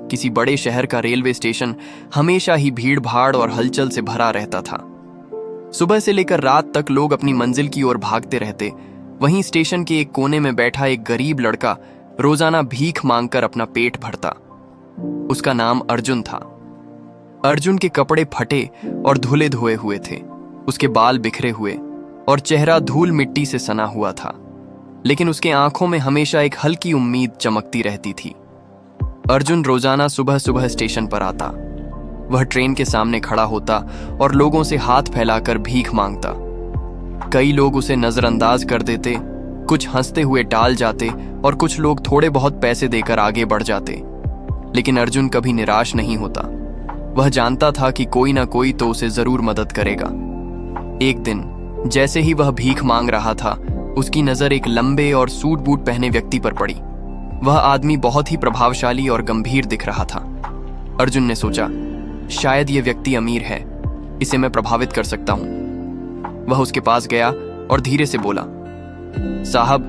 किसी बड़े शहर का रेलवे स्टेशन हमेशा ही भीड़ भाड़ और हलचल से भरा रहता था। सुबह से लेकर रात तक लोग अपनी मंजिल की ओर भागते रहते। वहीं स्टेशन के एक कोने में बैठा एक गरीब लड़का रोजाना भीख मांगकर अपना पेट भरता। उसका नाम अर्जुन था। अर्जुन के कपड़े फटे और धुले धोए हुए थे। उसके बाल बिखरे हुए और चेहरा धूल मिट्टी से सना हुआ था, लेकिन उसके आंखों में हमेशा एक हल्की उम्मीद चमकती रहती थी। अर्जुन रोजाना सुबह सुबह स्टेशन पर आता। वह ट्रेन के सामने खड़ा होता और लोगों से हाथ फैलाकर भीख मांगता। कई लोग उसे नजरअंदाज कर देते, कुछ हंसते हुए टाल जाते और कुछ लोग थोड़े बहुत पैसे देकर आगे बढ़ जाते। लेकिन अर्जुन कभी निराश नहीं होता। वह जानता था कि कोई ना कोई तो उसे जरूर मदद करेगा। एक दिन जैसे ही वह भीख मांग रहा था, उसकी नजर एक लंबे और सूट बूट पहने व्यक्ति पर पड़ी। वह आदमी बहुत ही प्रभावशाली और गंभीर दिख रहा था। अर्जुन ने सोचा, शायद यह व्यक्ति अमीर है, इसे मैं प्रभावित कर सकता हूं। वह उसके पास गया और धीरे से बोला, साहब,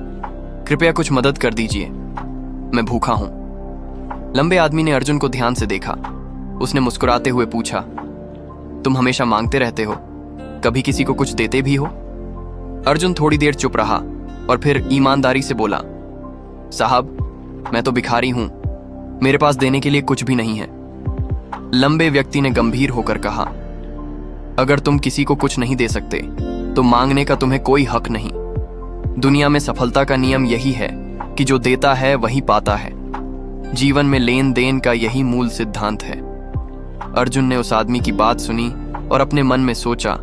कृपया कुछ मदद कर दीजिए, मैं भूखा हूं। लंबे आदमी ने अर्जुन को ध्यान से देखा। उसने मुस्कुराते हुए पूछा, तुम हमेशा मांगते रहते हो, कभी किसी को कुछ देते भी हो? अर्जुन थोड़ी देर चुप रहा और फिर ईमानदारी से बोला, साहब, मैं तो भिखारी हूं, मेरे पास देने के लिए कुछ भी नहीं है। लंबे व्यक्ति ने गंभीर होकर कहा, अगर तुम किसी को कुछ नहीं दे सकते तो मांगने का तुम्हें कोई हक नहीं। दुनिया में सफलता का नियम यही है कि जो देता है वही पाता है। जीवन में लेन देन का यही मूल सिद्धांत है। अर्जुन ने उस आदमी की बात सुनी और अपने मन में सोचा,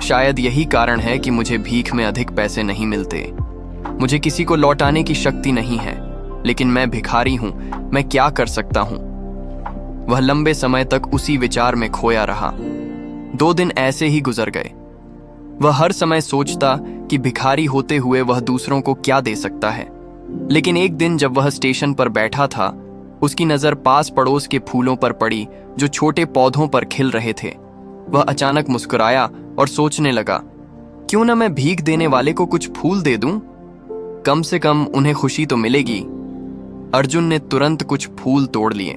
शायद यही कारण है कि मुझे भीख में अधिक पैसे नहीं मिलते। मुझे किसी को लौटाने की शक्ति नहीं है, लेकिन मैं भिखारी हूं, मैं क्या कर सकता हूं? वह लंबे समय तक उसी विचार में खोया रहा। 2 दिन ऐसे ही गुजर गए। वह हर समय सोचता कि भिखारी होते हुए वह दूसरों को क्या दे सकता है। लेकिन एक दिन जब वह स्टेशन पर बैठा था, उसकी नजर पास पड़ोस के फूलों पर पड़ी जो छोटे पौधों पर खिल रहे थे। वह अचानक मुस्कुराया और सोचने लगा, क्यों ना मैं भीख देने वाले को कुछ फूल दे दूं? कम से कम उन्हें खुशी तो मिलेगी। अर्जुन ने तुरंत कुछ फूल तोड़ लिए।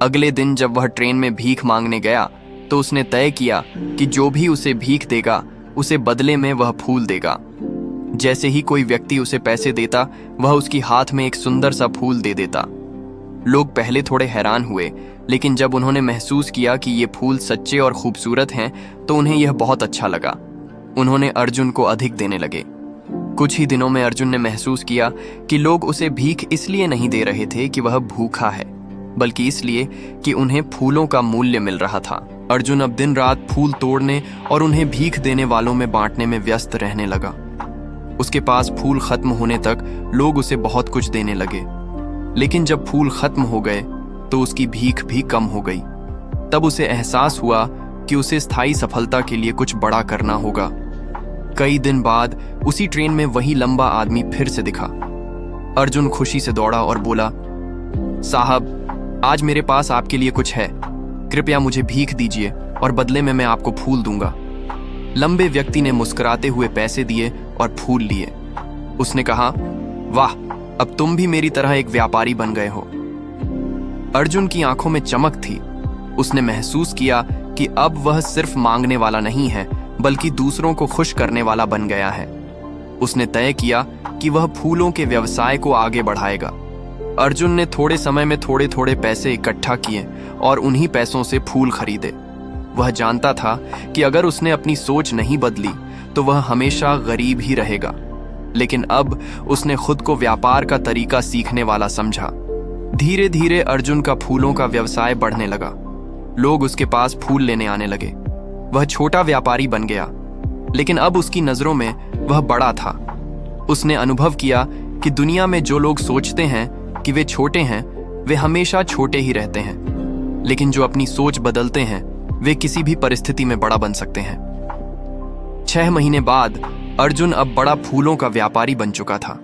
अगले दिन जब वह ट्रेन में भीख मांगने गया तो उसने तय किया कि जो भी उसे भीख देगा उसे बदले में वह फूल देगा। जैसे ही कोई व्यक्ति उसे पैसे देता, वह उसकी हाथ में एक सुंदर सा फूल दे देता। लोग पहले थोड़े हैरान हुए, लेकिन जब उन्होंने महसूस किया कि ये फूल सच्चे और खूबसूरत हैं तो उन्हें यह बहुत अच्छा लगा। उन्होंने अर्जुन को अधिक देने लगे। कुछ ही दिनों में अर्जुन ने महसूस किया कि लोग उसे भीख इसलिए नहीं दे रहे थे कि वह भूखा है, बल्कि इसलिए कि उन्हें फूलों का मूल्य मिल रहा था। अर्जुन अब दिन रात फूल तोड़ने और उन्हें भीख देने वालों में बांटने में व्यस्त रहने लगा। उसके पास फूल खत्म होने तक लोग उसे बहुत कुछ देने लगे, लेकिन जब फूल खत्म हो गए तो उसकी भीख भी कम हो गई। तब उसे एहसास हुआ कि उसे स्थायी सफलता के लिए कुछ बड़ा करना होगा। कई दिन बाद उसी ट्रेन में वही लंबा आदमी फिर से दिखा। अर्जुन खुशी से दौड़ा और बोला, साहब, आज मेरे पास आपके लिए कुछ है, कृपया मुझे भीख दीजिए और बदले में मैं आपको फूल दूंगा। लंबे व्यक्ति ने मुस्कुराते हुए पैसे दिए और फूल लिए। उसने कहा, वाह, अब तुम भी मेरी तरह एक व्यापारी बन गए हो। अर्जुन की आंखों में चमक थी। उसने महसूस किया कि अब वह सिर्फ मांगने वाला नहीं है, बल्कि दूसरों को खुश करने वाला बन गया है। उसने तय किया कि वह फूलों के व्यवसाय को आगे बढ़ाएगा। अर्जुन ने थोड़े समय में थोड़े थोड़े पैसे इकट्ठा किए और उन्हीं पैसों से फूल खरीदे। वह जानता था कि अगर उसने अपनी सोच नहीं बदली तो वह हमेशा गरीब ही रहेगा। लेकिन अब उसने खुद को व्यापार का तरीका सीखने वाला समझा। धीरे धीरे अर्जुन का फूलों का व्यवसाय बढ़ने लगा। लोग उसके पास फूल लेने आने लगे। वह छोटा व्यापारी बन गया, लेकिन अब उसकी नजरों में वह बड़ा था। उसने अनुभव किया कि दुनिया में जो लोग सोचते हैं कि वे छोटे हैं, वे हमेशा छोटे ही रहते हैं, लेकिन जो अपनी सोच बदलते हैं वे किसी भी परिस्थिति में बड़ा बन सकते हैं। 6 महीने बाद अर्जुन अब बड़ा फूलों का व्यापारी बन चुका था।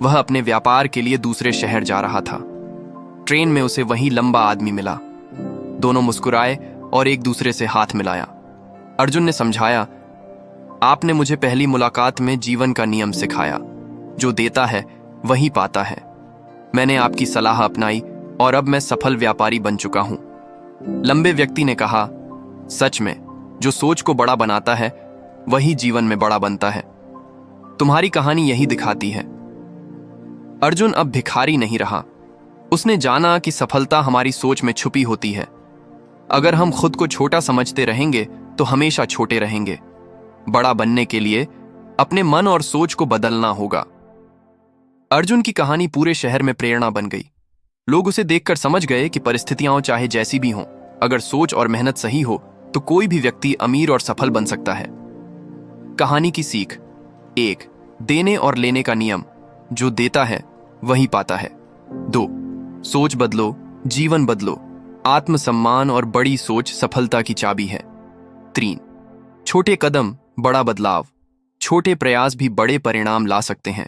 वह अपने व्यापार के लिए दूसरे शहर जा रहा था। ट्रेन में उसे वही लंबा आदमी मिला। दोनों मुस्कुराए और एक दूसरे से हाथ मिलाया। अर्जुन ने समझाया, आपने मुझे पहली मुलाकात में जीवन का नियम सिखाया, जो देता है वही पाता है। मैंने आपकी सलाह अपनाई और अब मैं सफल व्यापारी बन चुका हूं। लंबे व्यक्ति ने कहा, सच में जो सोच को बड़ा बनाता है वही जीवन में बड़ा बनता है। तुम्हारी कहानी यही दिखाती है। अर्जुन अब भिखारी नहीं रहा। उसने जाना कि सफलता हमारी सोच में छुपी होती है। अगर हम खुद को छोटा समझते रहेंगे तो हमेशा छोटे रहेंगे। बड़ा बनने के लिए अपने मन और सोच को बदलना होगा। अर्जुन की कहानी पूरे शहर में प्रेरणा बन गई। लोग उसे देखकर समझ गए कि परिस्थितियां चाहे जैसी भी हों, अगर सोच और मेहनत सही हो तो कोई भी व्यक्ति अमीर और सफल बन सकता है। कहानी की सीख: 1. देने और लेने का नियम, जो देता है वही पाता है। 2. सोच बदलो, जीवन बदलो। आत्मसम्मान और बड़ी सोच सफलता की चाबी है। 3. छोटे कदम, बड़ा बदलाव। छोटे प्रयास भी बड़े परिणाम ला सकते हैं।